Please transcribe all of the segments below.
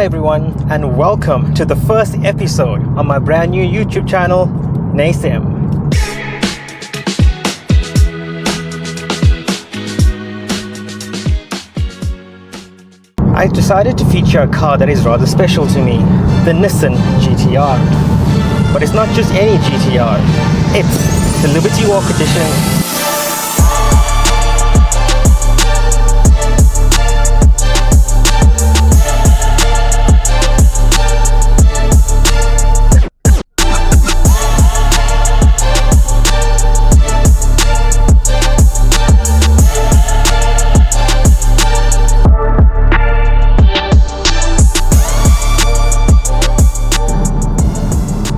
everyone, and welcome to the first episode on my brand new YouTube channel, Nace. I decided to feature a car that is rather special to me, the Nissan GTR. But it's not just any GTR, it's the Liberty Walk Edition.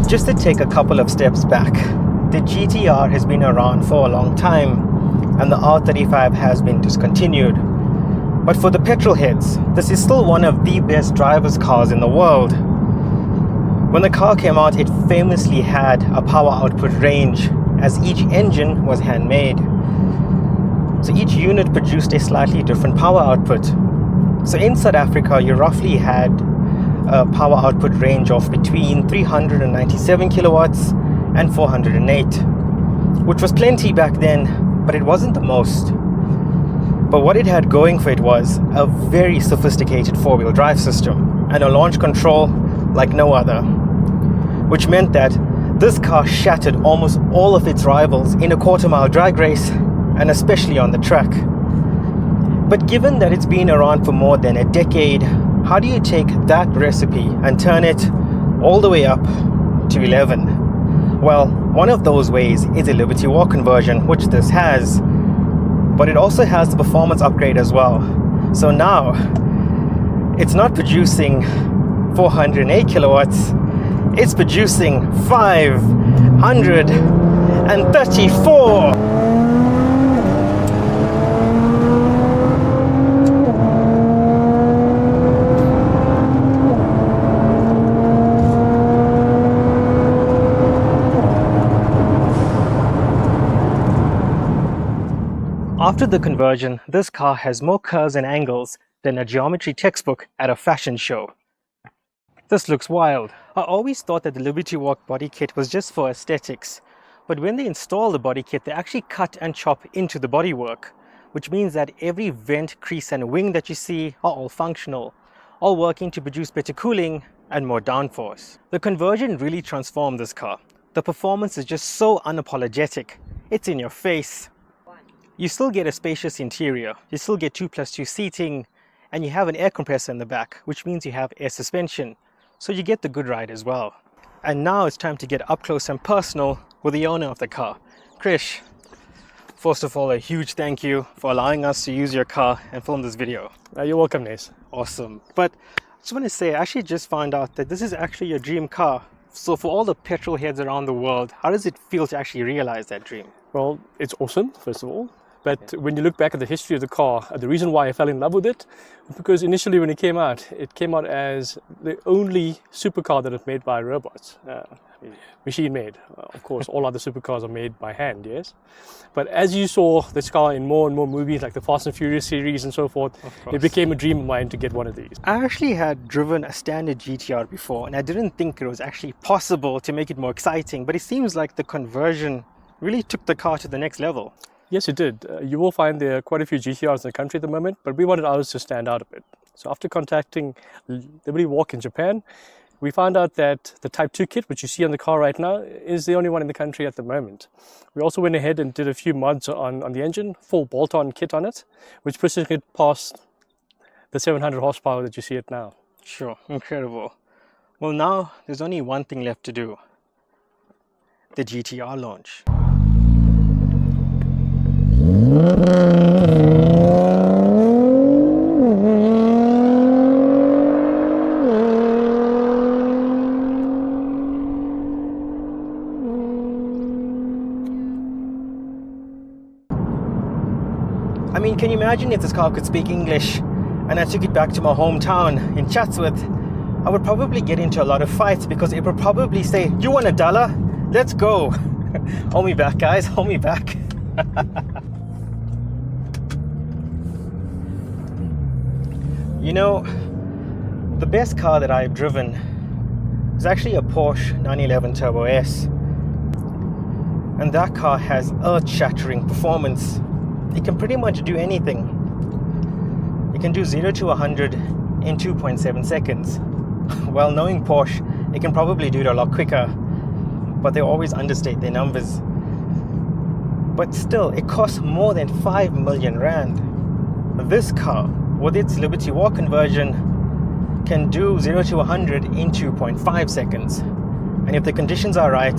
Just to take a couple of steps back, the GTR has been around for a long time and the R35 has been discontinued. But for the petrol heads, this is still one of the best driver's cars in the world. When the car came out, it famously had a power output range as each engine was handmade. So each unit produced a slightly different power output. So in South Africa, you roughly had a power output range of between 397 kilowatts and 408, which was plenty back then, but it wasn't the most. But what it had going for it was a very sophisticated four-wheel drive system and a launch control like no other, which meant that this car shattered almost all of its rivals in a quarter-mile drag race, and especially on the track. But given that it's been around for more than a decade, how do you take that recipe and turn it all the way up to 11? Well, one of those ways is a Liberty Walk conversion, which this has, but it also has the performance upgrade as well. So now it's not producing 408 kilowatts, it's producing 534. After the conversion, this car has more curves and angles than a geometry textbook at a fashion show. This looks wild. I always thought that the Liberty Walk body kit was just for aesthetics, but when they install the body kit, they actually cut and chop into the bodywork, which means that every vent, crease and wing that you see are all functional, all working to produce better cooling and more downforce. The conversion really transformed this car. The performance is just so unapologetic. It's in your face. You still get a spacious interior, you still get 2+2 seating, and you have an air compressor in the back, which means you have air suspension, so you get the good ride as well. And now it's time to get up close and personal with the owner of the car, Krish. First of all, a huge thank you for allowing us to use your car and film this video. You're welcome, Nace. Awesome. But I just want to say, I actually just found out that this is actually your dream car. So for all the petrol heads around the world, how does it feel to actually realize that dream? Well, it's awesome, first of all. But when you look back at the history of the car, the reason why I fell in love with it, because initially when it came out as the only supercar that is made by robots, machine made. Of course, all other supercars are made by hand, yes. But as you saw this car in more and more movies like the Fast and Furious series and so forth, it became a dream of mine to get one of these. I actually had driven a standard GTR before, and I didn't think it was actually possible to make it more exciting, but it seems like the conversion really took the car to the next level. Yes, it did. You will find there are quite a few GTRs in the country at the moment, but we wanted ours to stand out a bit. So after contacting Liberty Walk in Japan, we found out that the Type 2 kit, which you see on the car right now, is the only one in the country at the moment. We also went ahead and did a few mods on the engine, full bolt-on kit on it, which pushes it past the 700 horsepower that you see it now. Sure, incredible. Well, now there's only one thing left to do. The GTR launch. I mean, can you imagine if this car could speak English and I took it back to my hometown in Chatsworth? I would probably get into a lot of fights because it would probably say, "You want $1? Let's go." Hold me back, guys, hold me back. You know, The best car that I've driven is actually a Porsche 911 Turbo S. And that car has earth-shattering performance. It can pretty much do anything. It can do 0 to 100 in 2.7 seconds. Well, knowing Porsche, it can probably do it a lot quicker, but they always understate their numbers. But still, it costs more than 5 million rand. This car, with its Liberty Walk conversion, can do 0 to 100 in 2.5 seconds. And if the conditions are right,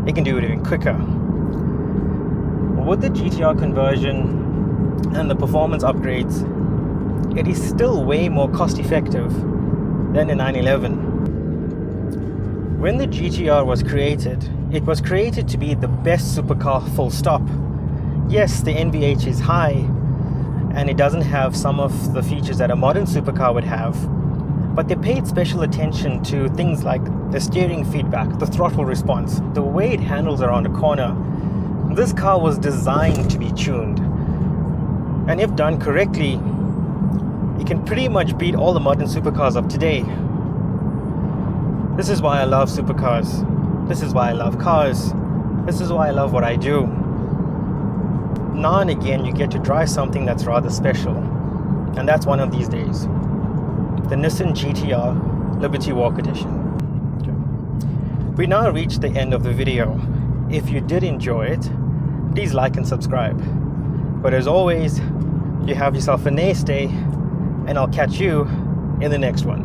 it can do it even quicker. With the GTR conversion and the performance upgrades, it is still way more cost effective than the 911. When the GTR was created, it was created to be the best supercar, full stop. Yes, the NVH is high and it doesn't have some of the features that a modern supercar would have, but they paid special attention to things like the steering feedback, the throttle response, the way it handles around a corner. This car was designed to be tuned, and if done correctly, it can pretty much beat all the modern supercars of today. This is why I love supercars. This is why I love cars. This is why I love what I do. Now and again, you get to drive something that's rather special, and that's one of these days. The Nissan GTR Liberty Walk Edition. We now reached the end of the video. If you did enjoy it, please like and subscribe. But as always, you have yourself a nice day, and I'll catch you in the next one.